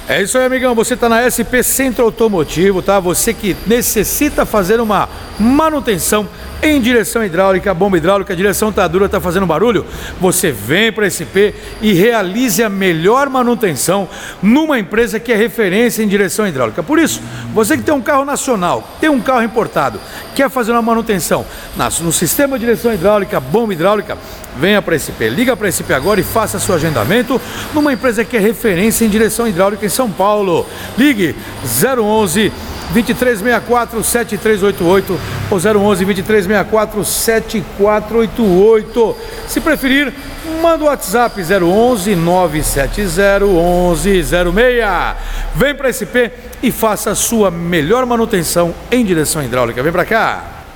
É isso aí, amigão, você está na SP Centro Automotivo, tá? Você que necessita fazer uma manutenção em direção hidráulica, bomba hidráulica, a direção tá dura, tá fazendo barulho, você vem para a SP e realize a melhor manutenção numa empresa que é referência em direção hidráulica. Por isso, você que tem um carro nacional, tem um carro importado, quer fazer uma manutenção no sistema de direção hidráulica, bomba hidráulica, venha para a SP, liga para a SP agora e faça seu agendamento numa empresa que é referência em direção hidráulica em São Paulo. Ligue 011 2364 7388 ou 011 2364 7488. Se preferir, manda o WhatsApp 011 970 1106. Vem para a SP e faça a sua melhor manutenção em direção hidráulica. Vem para cá.